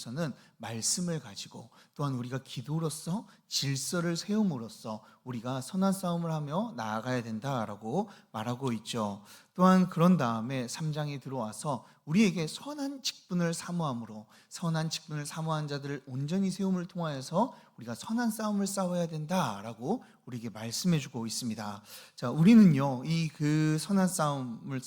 위해서는 말씀을 가지고, 또한 우리가 기도로서 질서를 세움으로써 우리가 선한 싸움을 하며 나아가야 된다라고 말하고 있죠. 또한 그런 다음에 3장에 들어와서 우리에게 선한 직분을 사모함으로, 선한 직분을 사모한 자들을 온전히 세움을 통하여서 우리가 선한 싸움을 싸워야 된다라고 우리에게 말씀해 주고 있습니다. 자, 우리는요, 이 그 선한 싸움을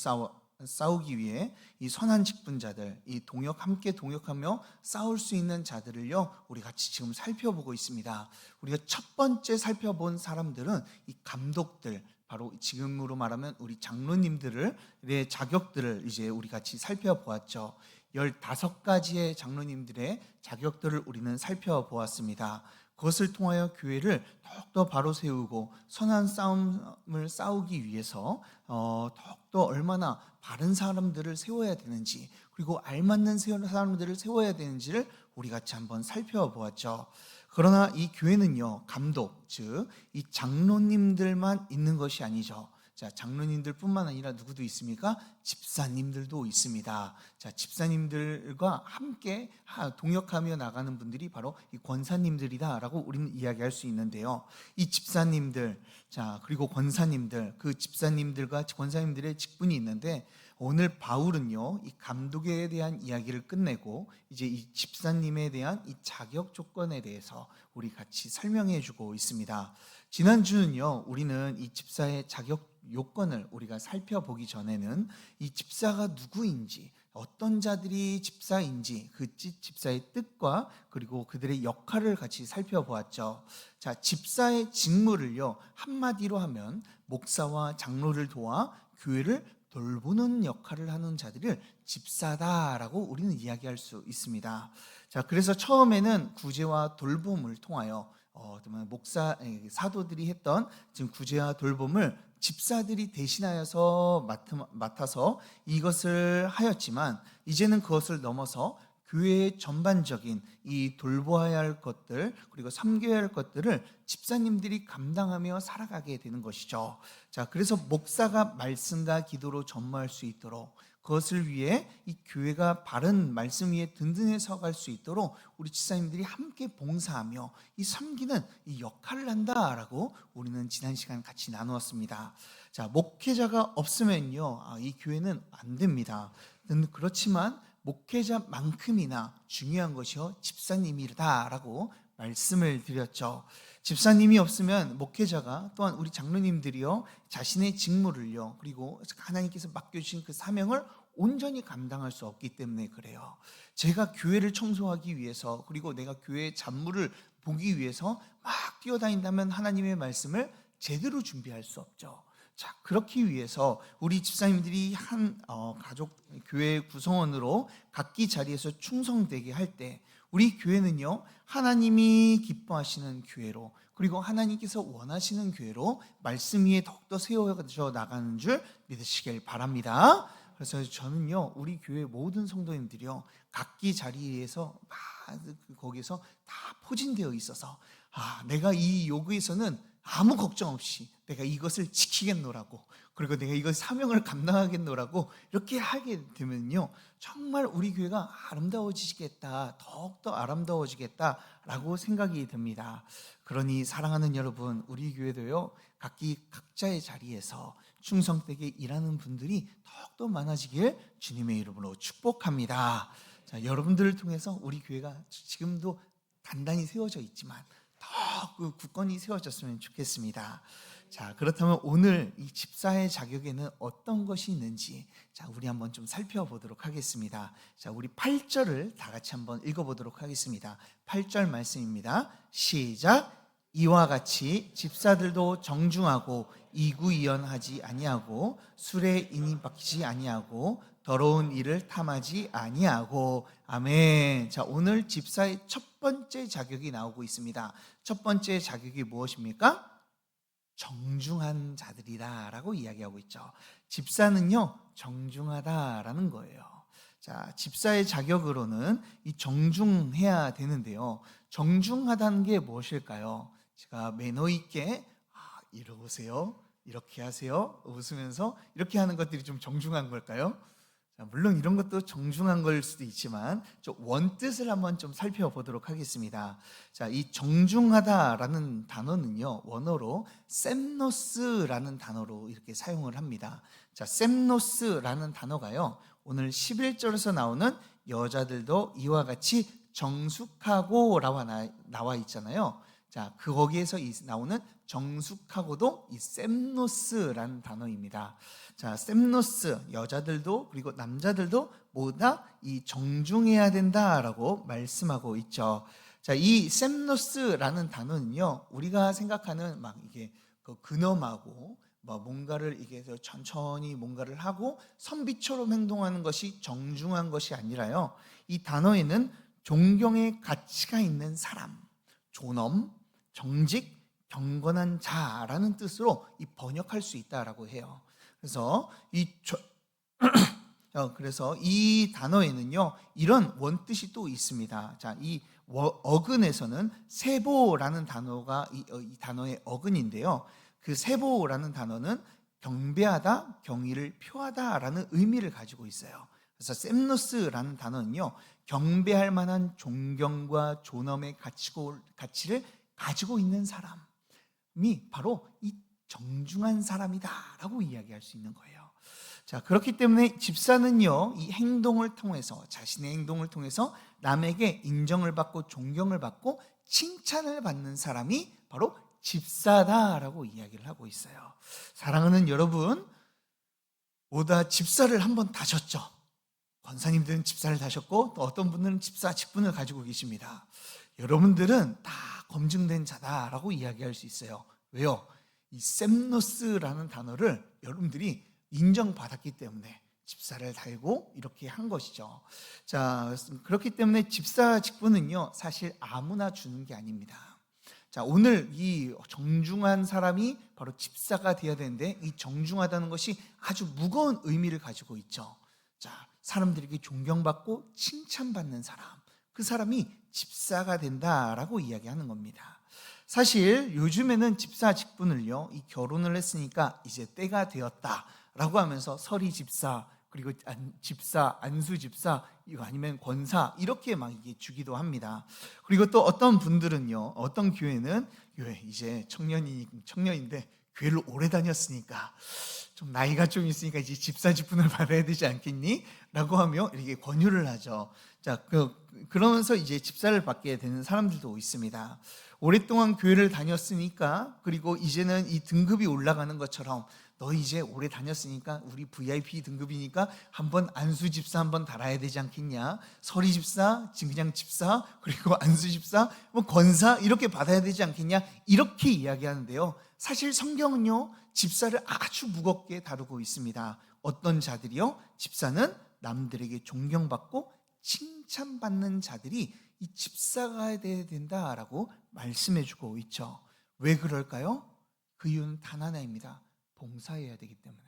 싸우기 위해 이 선한 직분자들, 이 함께 동역하며 싸울 수 있는 자들을요, 우리 같이 지금 살펴보고 있습니다. 우리가 첫 번째 살펴본 사람들은 이 감독들, 바로 지금으로 말하면 우리 장로님들의 자격들을 이제 우리 같이 살펴보았죠. 15가지의 장로님들의 자격들을 우리는 살펴보았습니다. 그것을 통하여 교회를 더욱더 바로 세우고 선한 싸움을 싸우기 위해서 더욱더 얼마나 바른 사람들을 세워야 되는지, 그리고 알맞는 사람들을 세워야 되는지를 우리 같이 한번 살펴보았죠. 그러나 이 교회는요, 감독, 즉 이 장로님들만 있는 것이 아니죠. 자, 장로님들 뿐만 아니라 누구도 있습니까? 집사님들도 있습니다. 자, 집사님들과 함께 동역하며 나가는 분들이 바로 이 권사님들이다라고 우리는 이야기할 수 있는데요. 이 집사님들, 자, 그리고 권사님들, 그 집사님들과 권사님들의 직분이 있는데, 오늘 바울은요, 이 감독에 대한 이야기를 끝내고 이제 이 집사님에 대한 이 자격 조건에 대해서 우리 같이 설명해 주고 있습니다. 지난주는요, 우리는 이 집사의 자격 요건을 우리가 살펴보기 전에는 이 집사가 누구인지, 어떤 자들이 집사인지, 그 집사의 뜻과 그리고 그들의 역할을 같이 살펴보았죠. 자, 집사의 직무를요, 한마디로 하면 목사와 장로를 도와 교회를 돌보는 역할을 하는 자들을 집사다라고 우리는 이야기할 수 있습니다. 자, 그래서 처음에는 구제와 돌봄을 통하여 사도들이 했던 지금 구제와 돌봄을 집사들이 대신하여서 맡아서 이것을 하였지만, 이제는 그것을 넘어서 교회의 전반적인 이 돌보아야 할 것들, 그리고 섬겨야 할 것들을 집사님들이 감당하며 살아가게 되는 것이죠. 자, 그래서 목사가 말씀과 기도로 전무할 수 있도록, 그것을 위해 이 교회가 바른 말씀 위에 든든히 서갈 수 있도록 우리 집사님들이 함께 봉사하며 이 섬기는 이 역할을 한다라고 우리는 지난 시간 같이 나누었습니다. 자, 목회자가 없으면요, 이 교회는 안 됩니다. 그렇지만 목회자만큼이나 중요한 것이요, 집사님이다라고 말씀을 드렸죠. 집사님이 없으면 목회자가, 또한 우리 장로님들이요, 자신의 직무를요, 그리고 하나님께서 맡겨주신 그 사명을 온전히 감당할 수 없기 때문에 그래요. 제가 교회를 청소하기 위해서, 그리고 내가 교회의 잡무를 보기 위해서 막 뛰어다닌다면 하나님의 말씀을 제대로 준비할 수 없죠. 자, 그렇기 위해서 우리 집사님들이 한 가족 교회 구성원으로 각기 자리에서 충성되게 할 때, 우리 교회는요, 하나님이 기뻐하시는 교회로, 그리고 하나님께서 원하시는 교회로 말씀 위에 더욱더 세워져 나가는 줄 믿으시길 바랍니다. 그래서 저는요, 우리 교회 모든 성도님들이요, 각기 자리에서 거기서 다 포진되어 있어서, 내가 이 요구에서는 아무 걱정 없이 내가 이것을 지키겠노라고, 그리고 내가 이것 사명을 감당하겠노라고 이렇게 하게 되면요, 정말 우리 교회가 아름다워지겠다, 더욱더 아름다워지겠다라고 생각이 듭니다. 그러니 사랑하는 여러분, 우리 교회도요, 각자의 자리에서 충성되게 일하는 분들이 더욱더 많아지길 주님의 이름으로 축복합니다. 자, 여러분들을 통해서 우리 교회가 지금도 단단히 세워져 있지만 더 굳건히 세워졌으면 좋겠습니다. 자, 그렇다면 오늘 이 집사의 자격에는 어떤 것이 있는지, 자, 우리 한번 좀 살펴보도록 하겠습니다. 자, 우리 8절을 다 같이 한번 읽어보도록 하겠습니다. 8절 말씀입니다. 시작. 이와 같이 집사들도 정중하고 이구이연하지 아니하고 술에 인입박히지 아니하고 더러운 일을 탐하지 아니하고. 아멘. 자, 오늘 집사의 첫 번째 자격이 나오고 있습니다. 첫 번째 자격이 무엇입니까? 정중한 자들이다라고 이야기하고 있죠. 집사는요, 정중하다라는 거예요. 자, 집사의 자격으로는 이 정중해야 되는데요, 정중하다는 게 무엇일까요? 제가 매너 있게 이러세요, 이렇게 하세요, 웃으면서 이렇게 하는 것들이 좀 정중한 걸까요? 물론 이런 것도 정중한 걸 수도 있지만 좀 원뜻을 한번 좀 살펴보도록 하겠습니다. 자, 이 정중하다라는 단어는요, 원어로 셈노스라는 단어로 이렇게 사용을 합니다. 자, 셈노스라는 단어가요, 오늘 11절에서 나오는 여자들도 이와 같이 정숙하고라고 나와 있잖아요. 자, 거기에서 나오는 정숙하고도 이 셈노스라는 단어입니다. 자, 셈노스, 여자들도 그리고 남자들도 모두 다 이 정중해야 된다라고 말씀하고 있죠. 자, 이 셈노스라는 단어는요, 우리가 생각하는 막 이게 근엄하고 뭔가를 이게 천천히 뭔가를 하고 선비처럼 행동하는 것이 정중한 것이 아니라요, 이 단어에는 존경의 가치가 있는 사람, 존엄, 정직, 경건한 자라는 뜻으로 번역할 수 있다라고 해요. 그래서 이 단어에는요, 이런 원뜻이 또 있습니다. 자, 이 어근에서는 세보라는 단어가 이 단어의 어근인데요. 그 세보라는 단어는 경배하다, 경의를 표하다라는 의미를 가지고 있어요. 그래서 셈노스라는 단어는요, 경배할 만한 존경과 존엄의 가치를 가지고 있는 사람이 바로 이 정중한 사람이다라고 이야기할 수 있는 거예요. 자, 그렇기 때문에 집사는요, 이 행동을 통해서, 자신의 행동을 통해서 남에게 인정을 받고 존경을 받고 칭찬을 받는 사람이 바로 집사다라고 이야기를 하고 있어요. 사랑하는 여러분, 모두 집사를 한번 다셨죠? 권사님들은 집사를 다셨고, 또 어떤 분들은 집사 직분을 가지고 계십니다. 여러분들은 다 검증된 자다라고 이야기할 수 있어요. 왜요? 이 셈노스라는 단어를 여러분들이 인정받았기 때문에 집사를 달고 이렇게 한 것이죠. 자, 그렇기 때문에 집사 직분은요, 사실 아무나 주는 게 아닙니다. 자, 오늘 이 정중한 사람이 바로 집사가 되어야 되는데, 이 정중하다는 것이 아주 무거운 의미를 가지고 있죠. 자, 사람들에게 존경받고 칭찬받는 사람, 그 사람이 집사가 된다라고 이야기하는 겁니다. 사실 요즘에는 집사 직분을요, 이 결혼을 했으니까 이제 때가 되었다라고 하면서 서리 집사, 그리고 집사, 안수 집사, 이거 아니면 권사, 이렇게 막 이게 주기도 합니다. 그리고 또 어떤 분들은요, 어떤 교회는 이제 청년인데 교회를 오래 다녔으니까 좀 나이가 좀 있으니까 이제 집사 직분을 받아야 되지 않겠니? 라고 하며 이렇게 권유를 하죠. 자, 그러면서 이제 집사를 받게 되는 사람들도 있습니다. 오랫동안 교회를 다녔으니까, 그리고 이제는 이 등급이 올라가는 것처럼 너 이제 오래 다녔으니까 우리 VIP 등급이니까 한번 안수 집사 한번 달아야 되지 않겠냐? 서리 집사, 그냥 집사, 그리고 안수 집사, 권사 이렇게 받아야 되지 않겠냐? 이렇게 이야기하는데요. 사실 성경은요, 집사를 아주 무겁게 다루고 있습니다. 어떤 자들이요? 집사는 남들에게 존경받고 칭찬받는 자들이 이 집사가 돼야 된다라고 말씀해주고 있죠. 왜 그럴까요? 그 이유는 단 하나입니다. 봉사해야 되기 때문에.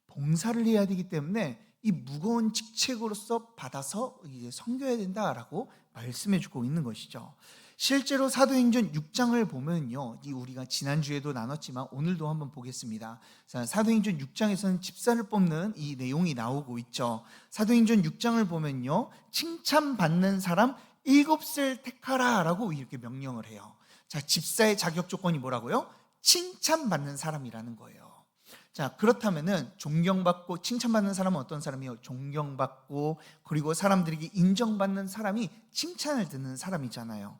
봉사를 해야 되기 때문에 이 무거운 직책으로서 받아서 이제 섬겨야 된다라고 말씀해주고 있는 것이죠. 실제로 사도행전 6장을 보면요, 우리가 지난주에도 나눴지만 오늘도 한번 보겠습니다. 자, 사도행전 6장에서는 집사를 뽑는 이 내용이 나오고 있죠. 사도행전 6장을 보면요, 칭찬받는 사람 7을 택하라 라고 이렇게 명령을 해요. 자, 집사의 자격 조건이 뭐라고요? 칭찬받는 사람이라는 거예요. 자, 그렇다면은 존경받고 칭찬받는 사람은 어떤 사람이요? 존경받고 그리고 사람들에게 인정받는 사람이 칭찬을 듣는 사람이잖아요.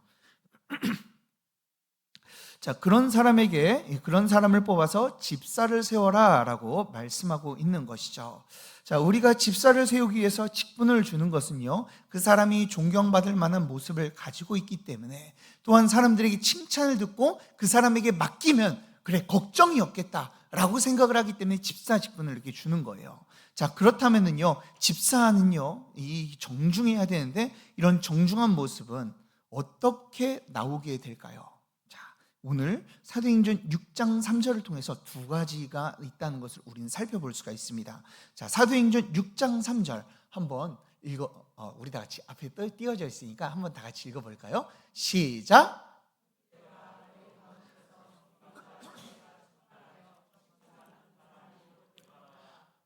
자, 그런 사람을 뽑아서 집사를 세워라라고 말씀하고 있는 것이죠. 자, 우리가 집사를 세우기 위해서 직분을 주는 것은요, 그 사람이 존경받을 만한 모습을 가지고 있기 때문에, 또한 사람들에게 칭찬을 듣고 그 사람에게 맡기면 그래 걱정이 없겠다라고 생각을 하기 때문에 집사 직분을 이렇게 주는 거예요. 자, 그렇다면은요, 집사는요, 이 정중해야 되는데 이런 정중한 모습은 어떻게 나오게 될까요? 자, 오늘 사도행전 6장 3절을 통해서 두 가지가 있다는 것을 우리는 살펴볼 수가 있습니다. 자, 사도행전 6장 3절 한번 우리 다 같이 앞에 띄어져 있으니까 한번 다 같이 읽어볼까요? 시작.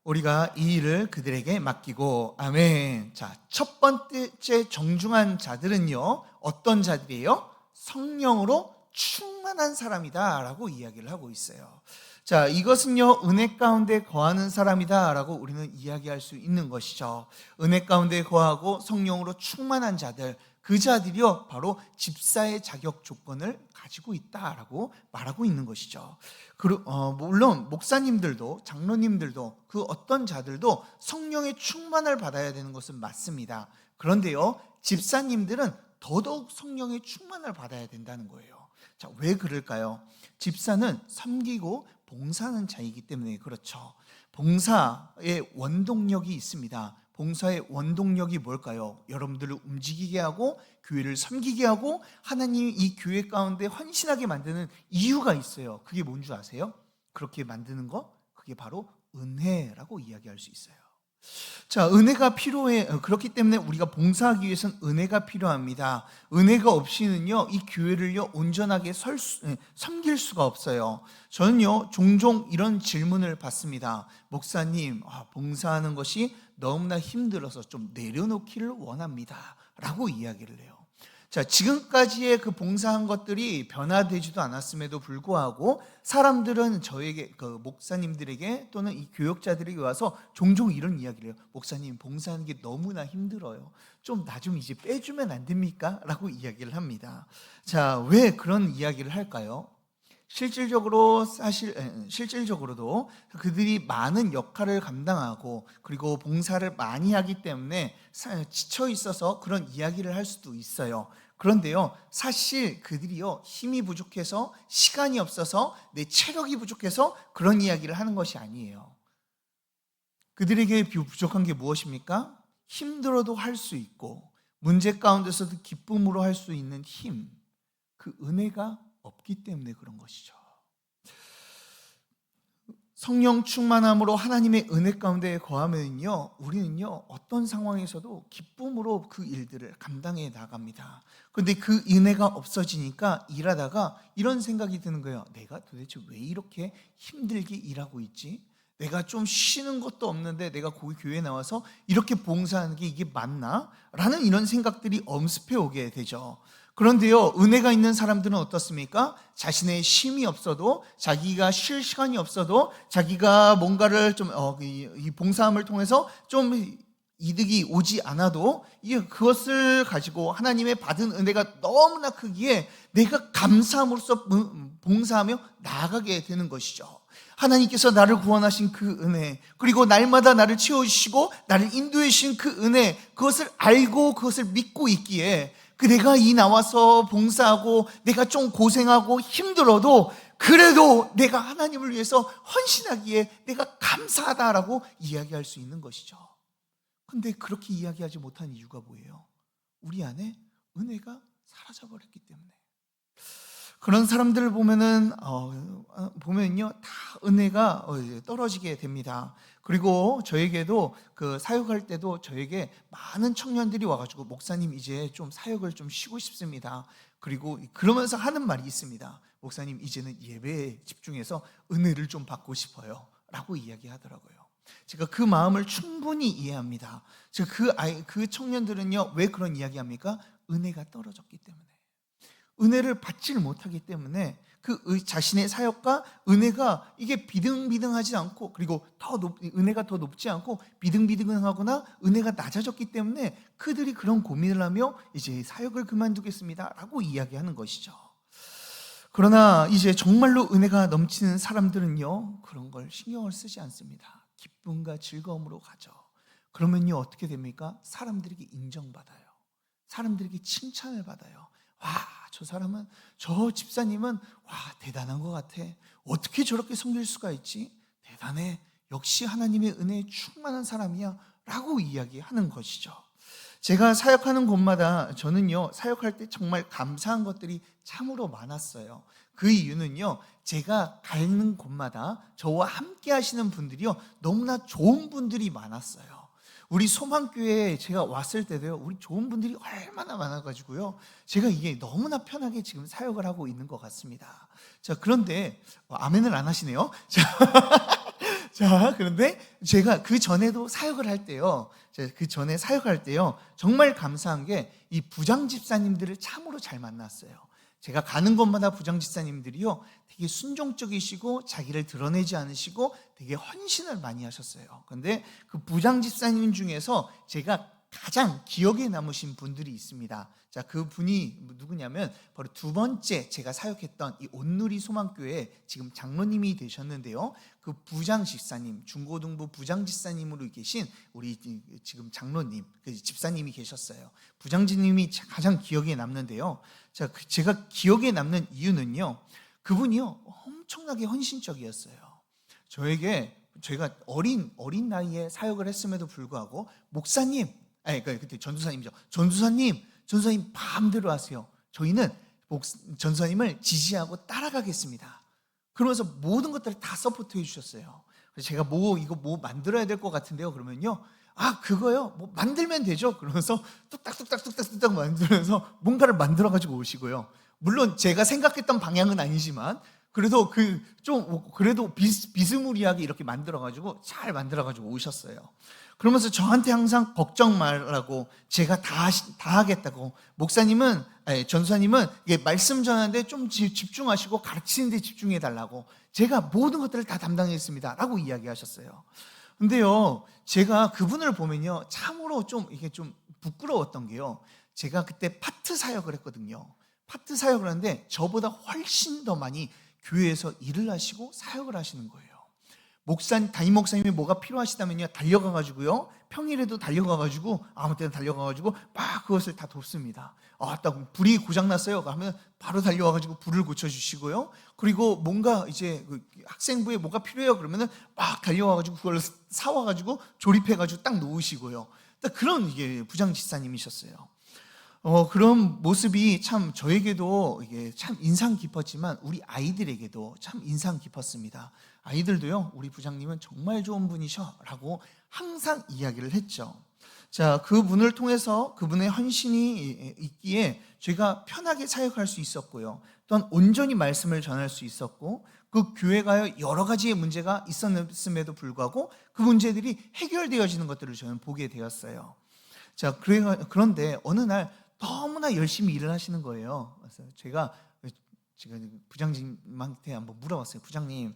우리가 이 일을 그들에게 맡기고, 아멘. 자, 첫 번째 정중한 자들은요, 어떤 자들이에요? 성령으로 충만한 사람이다 라고 이야기를 하고 있어요. 자, 이것은요, 은혜 가운데 거하는 사람이다 라고 우리는 이야기할 수 있는 것이죠. 은혜 가운데 거하고 성령으로 충만한 자들, 그 자들이요, 바로 집사의 자격 조건을 가지고 있다라고 말하고 있는 것이죠. 물론 목사님들도, 장로님들도, 그 어떤 자들도 성령의 충만을 받아야 되는 것은 맞습니다. 그런데요, 집사님들은 더더욱 성령의 충만을 받아야 된다는 거예요. 자, 왜 그럴까요? 집사는 섬기고 봉사하는 자이기 때문에 그렇죠. 봉사의 원동력이 있습니다. 봉사의 원동력이 뭘까요? 여러분들을 움직이게 하고 교회를 섬기게 하고 하나님이 이 교회 가운데 헌신하게 만드는 이유가 있어요. 그게 뭔 줄 아세요? 그렇게 만드는 거, 그게 바로 은혜라고 이야기할 수 있어요. 자, 은혜가 필요해. 그렇기 때문에 우리가 봉사하기 위해서는 은혜가 필요합니다. 은혜가 없이는요, 이 교회를요, 온전하게 섬길 수가 없어요. 저는요, 종종 이런 질문을 받습니다. 목사님, 봉사하는 것이 너무나 힘들어서 좀 내려놓기를 원합니다 라고 이야기를 해요. 자, 지금까지의 그 봉사한 것들이 변화되지도 않았음에도 불구하고 사람들은 저에게, 그 목사님들에게 또는 이 교역자들에게 와서 종종 이런 이야기를 해요. 목사님, 봉사하는 게 너무나 힘들어요. 좀 나 좀 이제 빼주면 안 됩니까? 라고 이야기를 합니다. 자, 왜 그런 이야기를 할까요? 실질적으로도 그들이 많은 역할을 감당하고 그리고 봉사를 많이 하기 때문에 지쳐 있어서 그런 이야기를 할 수도 있어요. 그런데요, 사실 그들이요, 힘이 부족해서, 시간이 없어서, 내 체력이 부족해서 그런 이야기를 하는 것이 아니에요. 그들에게 부족한 게 무엇입니까? 힘들어도 할 수 있고 문제 가운데서도 기쁨으로 할 수 있는 힘, 그 은혜가 없기 때문에 그런 것이죠. 성령 충만함으로 하나님의 은혜 가운데 거하면요, 우리는요, 어떤 상황에서도 기쁨으로 그 일들을 감당해 나갑니다. 그런데 그 은혜가 없어지니까 일하다가 이런 생각이 드는 거예요. 내가 도대체 왜 이렇게 힘들게 일하고 있지? 내가 좀 쉬는 것도 없는데 내가 거기 교회에 나와서 이렇게 봉사하는 게 이게 맞나? 라는 이런 생각들이 엄습해 오게 되죠. 그런데요, 은혜가 있는 사람들은 어떻습니까? 자신의 쉼이 없어도, 자기가 쉴 시간이 없어도, 자기가 뭔가를 좀 이 봉사함을 통해서 좀 이득이 오지 않아도 그것을 가지고 하나님의 받은 은혜가 너무나 크기에 내가 감사함으로써 봉사하며 나아가게 되는 것이죠. 하나님께서 나를 구원하신 그 은혜, 그리고 날마다 나를 채워주시고 나를 인도해 주신 그 은혜, 그것을 알고 그것을 믿고 있기에 내가 나와서 봉사하고 내가 좀 고생하고 힘들어도 그래도 내가 하나님을 위해서 헌신하기에 내가 감사하다라고 이야기할 수 있는 것이죠. 근데 그렇게 이야기하지 못한 이유가 뭐예요? 우리 안에 은혜가 사라져버렸기 때문에. 그런 사람들을 보면요, 다 은혜가 떨어지게 됩니다. 그리고 저에게도 그 사역할 때도 저에게 많은 청년들이 와가지고 목사님, 이제 좀 사역을 좀 쉬고 싶습니다. 그리고 그러면서 하는 말이 있습니다. 목사님, 이제는 예배에 집중해서 은혜를 좀 받고 싶어요 라고 이야기하더라고요. 제가 그 마음을 충분히 이해합니다. 그 청년들은요, 왜 그런 이야기합니까? 은혜가 떨어졌기 때문에. 은혜를 받지를 못하기 때문에 그 자신의 사역과 은혜가 이게 비등비등하지 않고, 그리고 은혜가 더 높지 않고 비등비등하거나 은혜가 낮아졌기 때문에 그들이 그런 고민을 하며 이제 사역을 그만두겠습니다 라고 이야기하는 것이죠. 그러나 이제 정말로 은혜가 넘치는 사람들은요, 그런 걸 신경을 쓰지 않습니다. 기쁨과 즐거움으로 가죠. 그러면요, 어떻게 됩니까? 사람들에게 인정받아요. 사람들에게 칭찬을 받아요. 와, 저 집사님은 대단한 것 같아. 어떻게 저렇게 섬길 수가 있지? 대단해. 역시 하나님의 은혜에 충만한 사람이야 라고 이야기하는 것이죠. 제가 사역하는 곳마다 저는요, 사역할 때 정말 감사한 것들이 참으로 많았어요. 그 이유는요, 제가 가는 곳마다 저와 함께 하시는 분들이요, 너무나 좋은 분들이 많았어요. 우리 소망교회에 제가 왔을 때도요, 우리 좋은 분들이 얼마나 많아가지고요, 제가 이게 너무나 편하게 지금 사역을 하고 있는 것 같습니다. 자, 그런데 아멘을 안 하시네요. 자, 자, 그런데 제가 그 전에도 사역을 할 때요. 제가 그 전에 사역할 때요. 정말 감사한 게 이 부장 집사님들을 참으로 잘 만났어요. 제가 가는 곳마다 부장 집사님들이요. 되게 순종적이시고 자기를 드러내지 않으시고 되게 헌신을 많이 하셨어요. 그런데 그 부장 집사님 중에서 제가 가장 기억에 남으신 분들이 있습니다. 자, 그 분이 누구냐면 바로 두 번째 제가 사역했던 이 온누리 소망교회 지금 장로님이 되셨는데요. 그 부장 집사님, 중고등부 부장 집사님으로 계신 우리 지금 장로님, 그 집사님이 계셨어요. 부장님이 가장 기억에 남는데요. 자, 제가 기억에 남는 이유는요. 그분이요 엄청나게 헌신적이었어요. 제가 어린 나이에 사역을 했음에도 불구하고 목사님, 그때 전도사님이죠. 전도사님 마음대로 하세요. 저희는 전도사님을 지지하고 따라가겠습니다. 그러면서 모든 것들을 다 서포트해 주셨어요. 그래서 제가 이거 만들어야 될 것 같은데요. 그러면요. 그거요? 만들면 되죠. 그러면서 뚝딱뚝딱 만들면서 뭔가를 만들어 가지고 오시고요. 물론 제가 생각했던 방향은 아니지만 그래도 그래도 비스무리하게 이렇게 잘 만들어 가지고 오셨어요. 그러면서 저한테 항상 걱정 말라고, 제가 다 하겠다고, 전사님은 말씀 전하는데 좀 집중하시고 가르치는 데 집중해 달라고, 제가 모든 것들을 다 담당했습니다 라고 이야기하셨어요. 근데요, 제가 그분을 보면요 참으로 이게 좀 부끄러웠던 게요, 제가 그때 파트 사역을 했거든요. 파트 사역을 하는데 저보다 훨씬 더 많이 교회에서 일을 하시고 사역을 하시는 거예요. 담임 목사님이 뭐가 필요하시다면요 달려가가지고요, 평일에도 달려가가지고, 아무 때나 달려가가지고 막 그것을 다 돕습니다. 딱 불이 고장났어요 그러면 바로 달려와가지고 불을 고쳐주시고요. 그리고 뭔가 이제 학생부에 뭐가 필요해요 그러면은 막 달려와가지고 그걸 사와가지고 조립해가지고 딱 놓으시고요. 딱 그런 이게 부장 집사님이셨어요. 그런 모습이 참 저에게도 이게 참 인상 깊었지만 우리 아이들에게도 참 인상 깊었습니다. 아이들도요, 우리 부장님은 정말 좋은 분이셔 라고 항상 이야기를 했죠. 자, 그분을 통해서 그분의 헌신이 있기에 제가 편하게 사역할 수 있었고요. 또한 온전히 말씀을 전할 수 있었고, 그 교회가 여러 가지의 문제가 있었음에도 불구하고 그 문제들이 해결되어지는 것들을 저는 보게 되었어요. 자, 그런데 어느 날 너무나 열심히 일을 하시는 거예요. 그래서 제가 부장님한테 한번 물어봤어요. 부장님,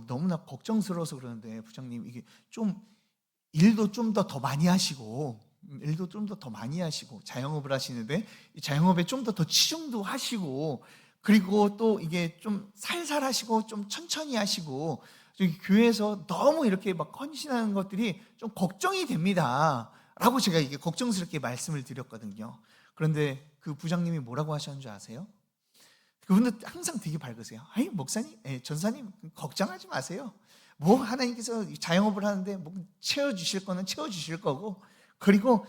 너무나 걱정스러워서 그러는데 부장님 이게 일도 좀 더 많이 하시고 자영업을 하시는데 자영업에 좀 더 치중도 하시고, 그리고 또 이게 좀 살살 하시고 좀 천천히 하시고, 저기 교회에서 너무 이렇게 막 헌신하는 것들이 좀 걱정이 됩니다 라고 제가 이게 걱정스럽게 말씀을 드렸거든요. 그런데 그 부장님이 뭐라고 하셨는지 아세요? 그분은 항상 되게 밝으세요. 목사님, 전사님 걱정하지 마세요. 하나님께서 자영업을 하는데 채워주실 거는 채워주실 거고, 그리고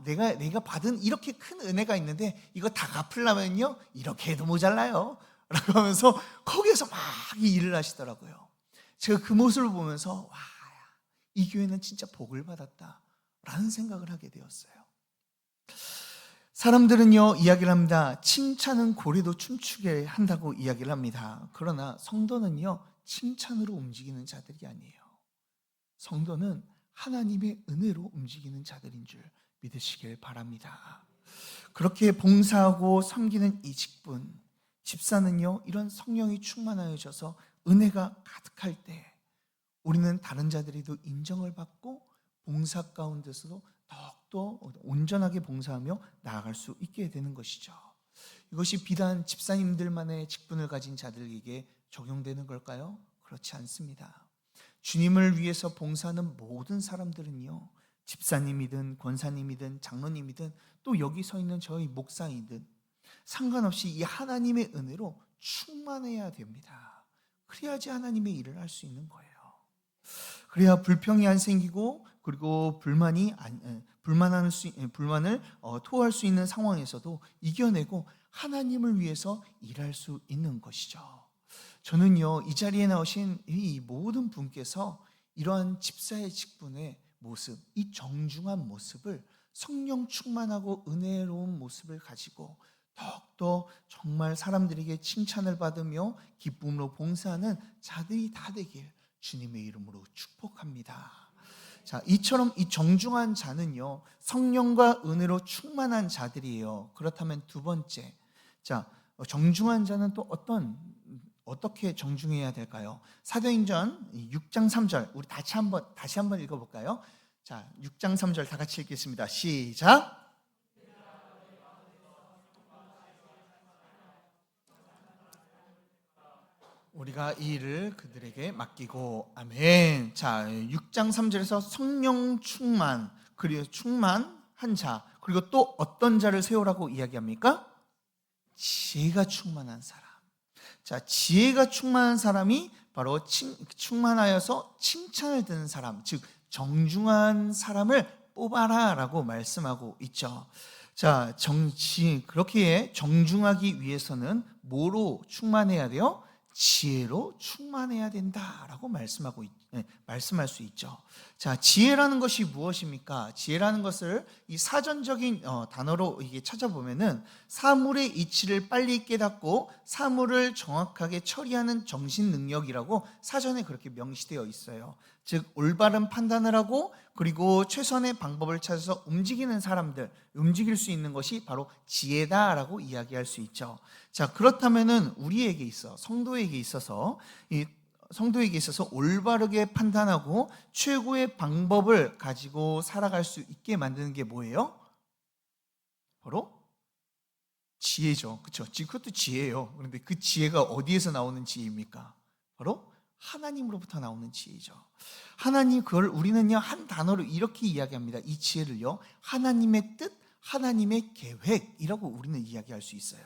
내가 받은 이렇게 큰 은혜가 있는데 이거 다 갚으려면요 이렇게 해도 모자라요 라고 하면서 거기에서 막 일을 하시더라고요. 제가 그 모습을 보면서 이 교회는 진짜 복을 받았다 라는 생각을 하게 되었어요. 사람들은요 이야기를 합니다. 칭찬은 고래도 춤추게 한다고 이야기를 합니다. 그러나 성도는요 칭찬으로 움직이는 자들이 아니에요. 성도는 하나님의 은혜로 움직이는 자들인 줄 믿으시길 바랍니다. 그렇게 봉사하고 섬기는 이 직분, 집사는요 이런 성령이 충만하여져서 은혜가 가득할 때 우리는 다른 자들이도 인정을 받고 봉사 가운데서도 더욱더 온전하게 봉사하며 나아갈 수 있게 되는 것이죠. 이것이 비단 집사님들만의 직분을 가진 자들에게 적용되는 걸까요? 그렇지 않습니다. 주님을 위해서 봉사하는 모든 사람들은요, 집사님이든 권사님이든 장로님이든 또 여기 서 있는 저희 목사이든 상관없이 이 하나님의 은혜로 충만해야 됩니다. 그래야지 하나님의 일을 할 수 있는 거예요. 그래야 불평이 안 생기고, 그리고 불만을 토할 수 있는 상황에서도 이겨내고 하나님을 위해서 일할 수 있는 것이죠. 저는요 이 자리에 나오신 이 모든 분께서 이러한 집사의 직분의 모습, 이 정중한 모습을, 성령 충만하고 은혜로운 모습을 가지고 더욱더 정말 사람들에게 칭찬을 받으며 기쁨으로 봉사하는 자들이 다 되길 주님의 이름으로 축복합니다. 자, 이처럼 이 정중한 자는요, 성령과 은혜로 충만한 자들이에요. 그렇다면 두 번째, 자, 정중한 자는 또 어떻게 정중해야 될까요? 사도행전 6장 3절 우리 다시 한번 읽어볼까요? 자, 6장 3절 다 같이 읽겠습니다. 시작. 우리가 이 일을 그들에게 맡기고, 아멘. 자, 6장 3절에서 성령 충만, 그리고 충만한 자, 그리고 또 어떤 자를 세우라고 이야기합니까? 지혜가 충만한 사람. 자, 지혜가 충만한 사람이 바로 충만하여서 칭찬을 듣는 사람, 즉 정중한 사람을 뽑아라 라고 말씀하고 있죠. 자, 그렇게 정중하기 위해서는 뭐로 충만해야 돼요? 지혜로 충만해야 된다라고 말씀할 수 있죠. 자, 지혜라는 것이 무엇입니까? 지혜라는 것을 이 사전적인 단어로 이게 찾아보면은 사물의 이치를 빨리 깨닫고 사물을 정확하게 처리하는 정신 능력이라고 사전에 그렇게 명시되어 있어요. 즉 올바른 판단을 하고 그리고 최선의 방법을 찾아서 움직일 수 있는 것이 바로 지혜다라고 이야기할 수 있죠. 자, 그렇다면은 성도에게 있어서 올바르게 판단하고 최고의 방법을 가지고 살아갈 수 있게 만드는 게 뭐예요? 바로 지혜죠. 그렇죠? 그것도 지혜예요. 그런데 그 지혜가 어디에서 나오는 지혜입니까? 바로 하나님으로부터 나오는 지혜죠. 그걸 우리는요 한 단어로 이렇게 이야기합니다. 이 지혜를요 하나님의 뜻, 하나님의 계획이라고 우리는 이야기할 수 있어요.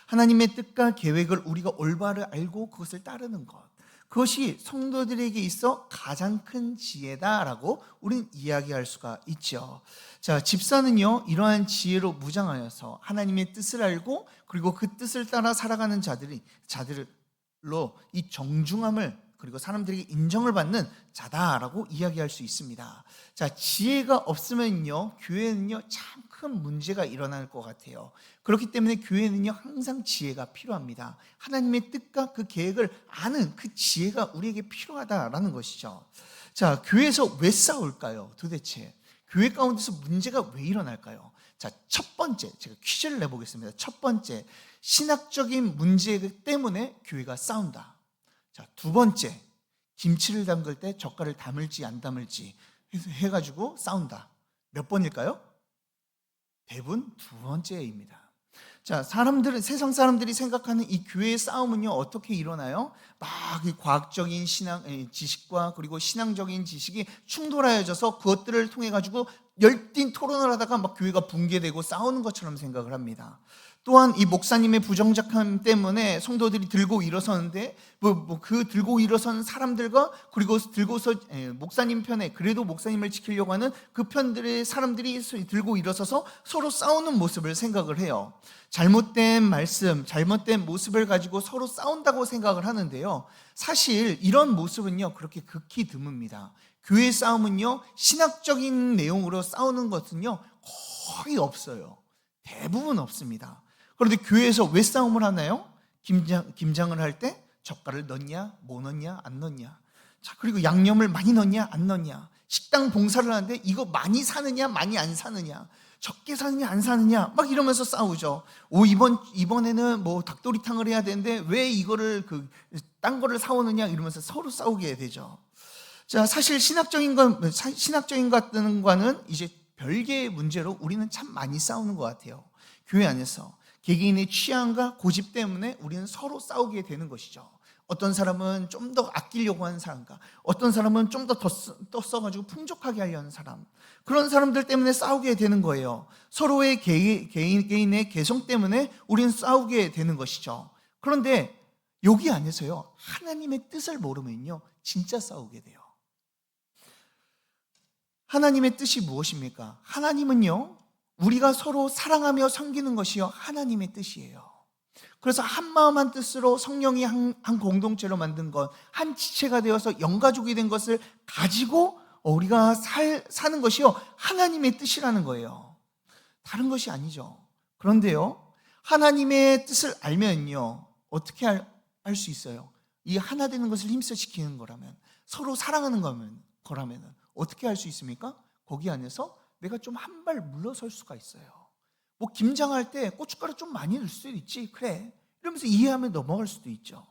하나님의 뜻과 계획을 우리가 올바르게 알고 그것을 따르는 것, 그것이 성도들에게 있어 가장 큰 지혜다라고 우리는 이야기할 수가 있죠. 자, 집사는요 이러한 지혜로 무장하여서 하나님의 뜻을 알고 그리고 그 뜻을 따라 살아가는 자들로 이 정중함을 그리고 사람들에게 인정을 받는 자다라고 이야기할 수 있습니다. 자, 지혜가 없으면요 교회는요 참 큰 문제가 일어날 것 같아요. 그렇기 때문에 교회는요 항상 지혜가 필요합니다. 하나님의 뜻과 그 계획을 아는 그 지혜가 우리에게 필요하다라는 것이죠. 자, 교회에서 왜 싸울까요? 도대체 교회 가운데서 문제가 왜 일어날까요? 자, 첫 번째, 제가 퀴즈를 내보겠습니다. 첫 번째, 신학적인 문제 때문에 교회가 싸운다. 자, 두 번째, 김치를 담글 때 젓갈을 담을지 안 담을지 해가지고 싸운다. 몇 번일까요? 대부분 두 번째입니다. 자, 세상 사람들이 생각하는 이 교회의 싸움은요 어떻게 일어나요? 막 이 과학적인 지식과 그리고 신앙적인 지식이 충돌하여져서 그것들을 통해 가지고 열띤 토론을 하다가 막 교회가 붕괴되고 싸우는 것처럼 생각을 합니다. 또한 이 목사님의 부정직함 때문에 성도들이 들고 일어서는데 그 들고 일어선 사람들과 그리고 들고서 목사님 편에 그래도 목사님을 지키려고 하는 그 편들의 사람들이 들고 일어서서 서로 싸우는 모습을 생각을 해요. 잘못된 말씀, 잘못된 모습을 가지고 서로 싸운다고 생각을 하는데요. 사실 이런 모습은요 그렇게 극히 드뭅니다. 교회 싸움은요 신학적인 내용으로 싸우는 것은요 거의 없어요. 대부분 없습니다. 그런데 교회에서 왜 싸움을 하나요? 김장을 할 때 젓갈을 넣냐, 뭐 넣냐, 안 넣냐. 자, 그리고 양념을 많이 넣냐, 안 넣냐. 식당 봉사를 하는데 이거 많이 사느냐, 많이 안 사느냐. 적게 사느냐, 안 사느냐. 막 이러면서 싸우죠. 이번에는 뭐 닭도리탕을 해야 되는데 왜 이거를 딴 거를 사오느냐 이러면서 서로 싸우게 되죠. 자, 사실 신학적인 것과는 이제 별개의 문제로 우리는 참 많이 싸우는 것 같아요. 교회 안에서 개개인의 취향과 고집 때문에 우리는 서로 싸우게 되는 것이죠. 어떤 사람은 좀 더 아끼려고 하는 사람과 어떤 사람은 좀 더 써가지고 풍족하게 하려는 사람, 그런 사람들 때문에 싸우게 되는 거예요. 서로의 개인의 개성 때문에 우리는 싸우게 되는 것이죠. 그런데 여기 안에서요 하나님의 뜻을 모르면요 진짜 싸우게 돼요. 하나님의 뜻이 무엇입니까? 하나님은요 우리가 서로 사랑하며 섬기는 것이요 하나님의 뜻이에요. 그래서 한 마음 한 뜻으로 성령이 한 공동체로 만든 것, 한 지체가 되어서 영가족이 된 것을 가지고 우리가 사는 것이요 하나님의 뜻이라는 거예요. 다른 것이 아니죠. 그런데요 하나님의 뜻을 알면요 어떻게 할 수 있어요? 이 하나 되는 것을 힘써 지키는 거라면, 서로 사랑하는 거라면 어떻게 할 수 있습니까? 거기 안에서 내가 좀 한 발 물러설 수가 있어요. 뭐 김장할 때 고춧가루 좀 많이 넣을 수도 있지. 그래. 이러면서 이해하며 넘어갈 수도 있죠.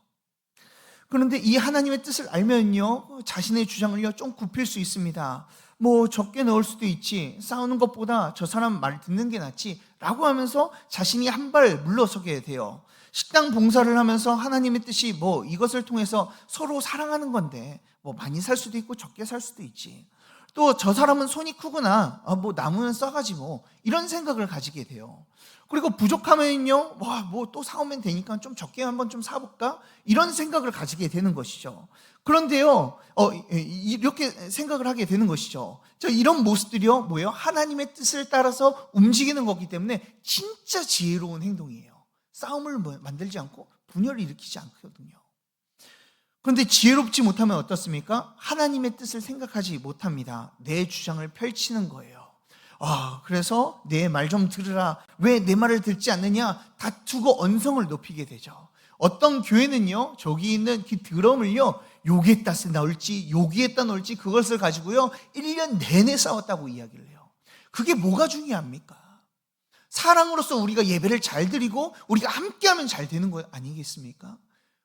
그런데 이 하나님의 뜻을 알면요, 자신의 주장을요 좀 굽힐 수 있습니다. 뭐 적게 넣을 수도 있지, 싸우는 것보다 저 사람 말 듣는 게 낫지 라고 하면서 자신이 한 발 물러서게 돼요. 식당 봉사를 하면서 하나님의 뜻이 뭐 이것을 통해서 서로 사랑하는 건데 뭐 많이 살 수도 있고 적게 살 수도 있지, 또 저 사람은 손이 크구나, 뭐 남으면 싸가지 뭐, 이런 생각을 가지게 돼요. 그리고 부족하면요, 와, 뭐 또 사오면 되니까 좀 적게 한번 좀 사볼까, 이런 생각을 가지게 되는 것이죠. 그런데요, 이렇게 생각을 하게 되는 것이죠. 이런 모습들이요 뭐예요? 하나님의 뜻을 따라서 움직이는 거기 때문에 진짜 지혜로운 행동이에요. 싸움을 만들지 않고 분열을 일으키지 않거든요. 그런데 지혜롭지 못하면 어떻습니까? 하나님의 뜻을 생각하지 못합니다. 내 주장을 펼치는 거예요. 그래서 내 말 좀 들으라, 왜 내 말을 듣지 않느냐, 다투고 언성을 높이게 되죠. 어떤 교회는요, 저기 있는 그 드럼을요, 여기에다 넣을지 여기에다 넣을지 그것을 가지고요 1년 내내 싸웠다고 이야기를 해요. 그게 뭐가 중요합니까? 사랑으로서 우리가 예배를 잘 드리고 우리가 함께하면 잘 되는 거 아니겠습니까?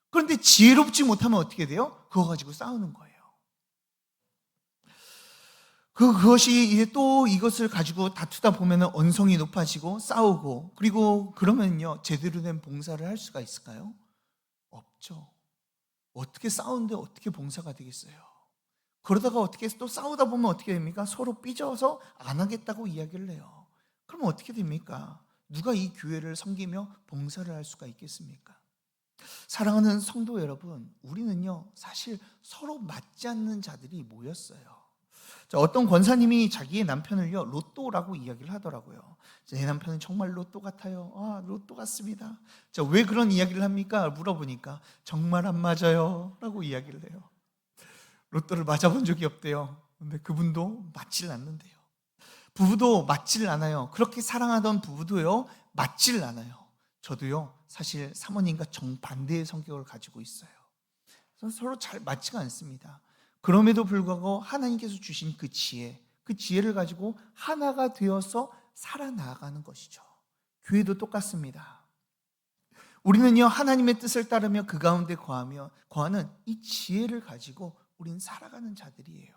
그런데 지혜롭지 못하면 어떻게 돼요? 그거 가지고 싸우는 거예요. 그것이 이제 또 이것을 가지고 다투다 보면 언성이 높아지고 싸우고, 그리고 그러면요 제대로 된 봉사를 할 수가 있을까요? 없죠. 어떻게 싸우는데 어떻게 봉사가 되겠어요? 그러다가 어떻게 또 싸우다 보면 어떻게 됩니까? 서로 삐져서 안 하겠다고 이야기를 해요. 그럼 어떻게 됩니까? 누가 이 교회를 섬기며 봉사를 할 수가 있겠습니까? 사랑하는 성도 여러분, 우리는요 사실 서로 맞지 않는 자들이 모였어요. 어떤 권사님이 자기의 남편을요 로또라고 이야기를 하더라고요. 제 남편은 정말 로또 같아요. 로또 같습니다. 왜 그런 이야기를 합니까? 물어보니까 정말 안 맞아요 라고 이야기를 해요. 로또를 맞아본 적이 없대요. 근데 그분도 맞질 않는데요. 부부도 맞질 않아요. 그렇게 사랑하던 부부도요 맞질 않아요. 저도요 사실 사모님과 정반대의 성격을 가지고 있어요. 서로 잘 맞지가 않습니다. 그럼에도 불구하고 하나님께서 주신 그 지혜를 가지고 하나가 되어서 살아나가는 것이죠. 교회도 똑같습니다. 우리는요 하나님의 뜻을 따르며 그 가운데 거하는 이 지혜를 가지고 우리는 살아가는 자들이에요.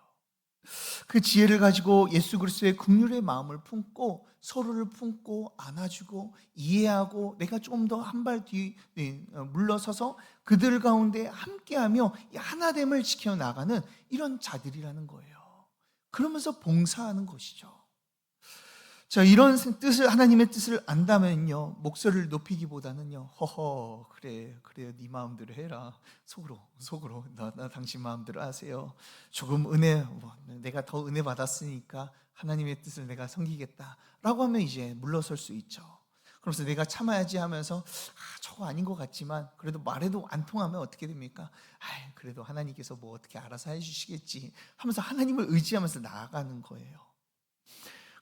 그 지혜를 가지고 예수 그리스도의 긍휼의 마음을 품고 서로를 품고 안아주고 이해하고, 내가 조금 더 한 발 뒤 물러서서 그들 가운데 함께하며 이 하나됨을 지켜나가는 이런 자들이라는 거예요. 그러면서 봉사하는 것이죠. 이런 뜻을, 하나님의 뜻을 안다면요 목소리를 높이기보다는요, 허허 그래 네 마음대로 해라, 속으로 나 당신 마음대로 하세요. 조금 은혜, 내가 더 은혜 받았으니까 하나님의 뜻을 내가 섬기겠다 라고 하면 이제 물러설 수 있죠. 그러면서 내가 참아야지 하면서 저거 아닌 것 같지만 그래도 말해도 안 통하면 어떻게 됩니까? 그래도 하나님께서 뭐 어떻게 알아서 해주시겠지 하면서 하나님을 의지하면서 나아가는 거예요.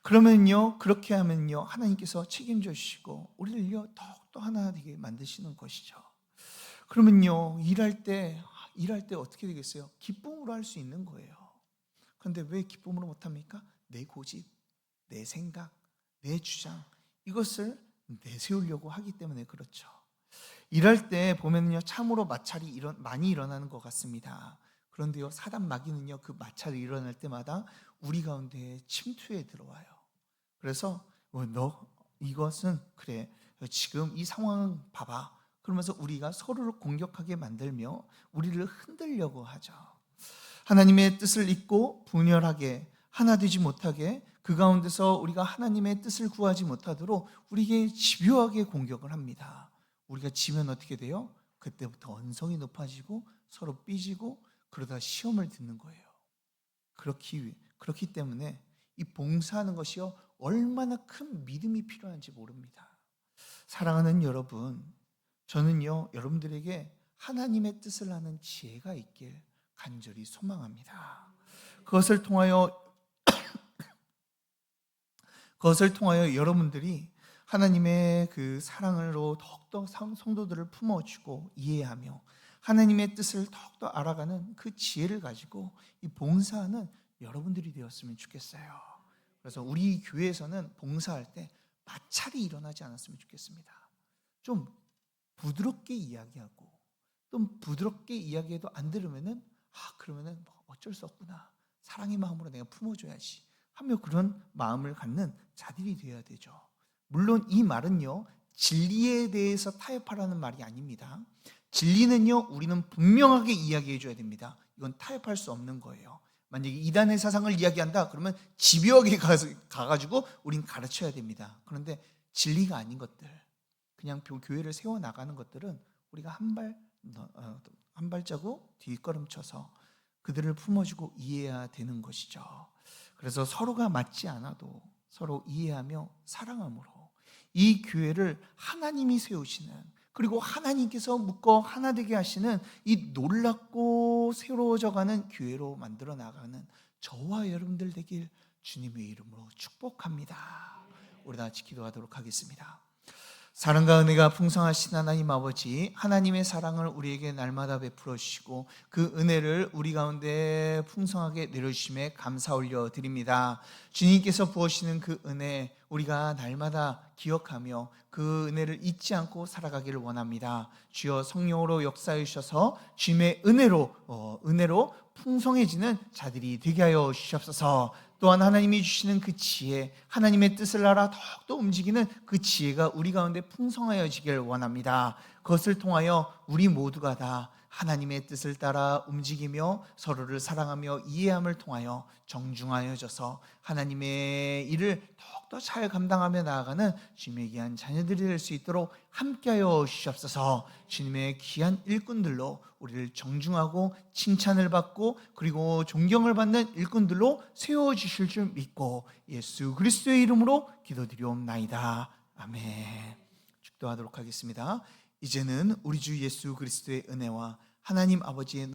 그러면요, 그렇게 하면요 하나님께서 책임져 주시고 우리를요 더욱더 하나 되게 만드시는 것이죠. 그러면요 일할 때 어떻게 되겠어요? 기쁨으로 할 수 있는 거예요. 그런데 왜 기쁨으로 못합니까? 내 고집, 내 생각, 내 주장, 이것을 내세우려고 하기 때문에 그렇죠. 일할 때 보면요 참으로 마찰이 많이 일어나는 것 같습니다. 그런데요 사단 마귀는요 그 마찰이 일어날 때마다 우리 가운데 침투해 들어와요. 그래서 너 이것은 그래, 지금 이 상황은 봐봐, 그러면서 우리가 서로를 공격하게 만들며 우리를 흔들려고 하죠. 하나님의 뜻을 잊고 분열하게, 하나 되지 못하게, 그 가운데서 우리가 하나님의 뜻을 구하지 못하도록 우리에게 집요하게 공격을 합니다. 우리가 지면 어떻게 돼요? 그때부터 언성이 높아지고 서로 삐지고 그러다 시험을 듣는 거예요. 그렇기 때문에 이 봉사하는 것이요 얼마나 큰 믿음이 필요한지 모릅니다. 사랑하는 여러분, 저는요 여러분들에게 하나님의 뜻을 아는 지혜가 있길 간절히 소망합니다. 그것을 통하여 여러분들이 하나님의 그 사랑으로 더욱더 성도들을 품어주고 이해하며 하나님의 뜻을 더욱더 알아가는 그 지혜를 가지고 이 봉사하는 여러분들이 되었으면 좋겠어요. 그래서 우리 교회에서는 봉사할 때 마찰이 일어나지 않았으면 좋겠습니다. 좀 부드럽게 이야기하고 또 부드럽게 이야기해도 안 들으면은 그러면은 뭐 어쩔 수 없구나. 사랑의 마음으로 내가 품어줘야지 하며 그런 마음을 갖는 자들이 되어야 되죠. 물론 이 말은요, 진리에 대해서 타협하라는 말이 아닙니다. 진리는요, 우리는 분명하게 이야기해 줘야 됩니다. 이건 타협할 수 없는 거예요. 만약에 이단의 사상을 이야기한다 그러면 집요하게 가가지고 우린 가르쳐야 됩니다. 그런데 진리가 아닌 것들, 그냥 교회를 세워나가는 것들은 우리가 한 발자국 뒷걸음쳐서 그들을 품어주고 이해해야 되는 것이죠. 그래서 서로가 맞지 않아도 서로 이해하며 사랑함으로 이 교회를 하나님이 세우시는, 그리고 하나님께서 묶어 하나 되게 하시는 이 놀랍고 새로워져가는 교회로 만들어 나가는 저와 여러분들 되길 주님의 이름으로 축복합니다. 우리 다 같이 기도하도록 하겠습니다. 사랑과 은혜가 풍성하신 하나님 아버지, 하나님의 사랑을 우리에게 날마다 베풀어 주시고 그 은혜를 우리 가운데 풍성하게 내려주심에 감사 올려 드립니다. 주님께서 부으시는 그 은혜 우리가 날마다 기억하며 그 은혜를 잊지 않고 살아가기를 원합니다. 주여 성령으로 역사해 주셔서 주님의 은혜로 풍성해지는 자들이 되게 하여 주시옵소서. 또한 하나님이 주시는 그 지혜, 하나님의 뜻을 알아 더욱더 움직이는 그 지혜가 우리 가운데 풍성하여지길 원합니다. 그것을 통하여 우리 모두가 다 하나님의 뜻을 따라 움직이며 서로를 사랑하며 이해함을 통하여 정중하여져서 하나님의 일을 더욱더 잘 감당하며 나아가는 주님의 귀한 자녀들이 될 수 있도록 함께하여 주시옵소서. 주님의 귀한 일꾼들로 우리를 정중하고 칭찬을 받고 그리고 존경을 받는 일꾼들로 세워주실 줄 믿고 예수 그리스도의 이름으로 기도드리옵나이다. 아멘. 축도하도록 하겠습니다. 이제는 우리 주 예수 그리스도의 은혜와 하나님 아버지의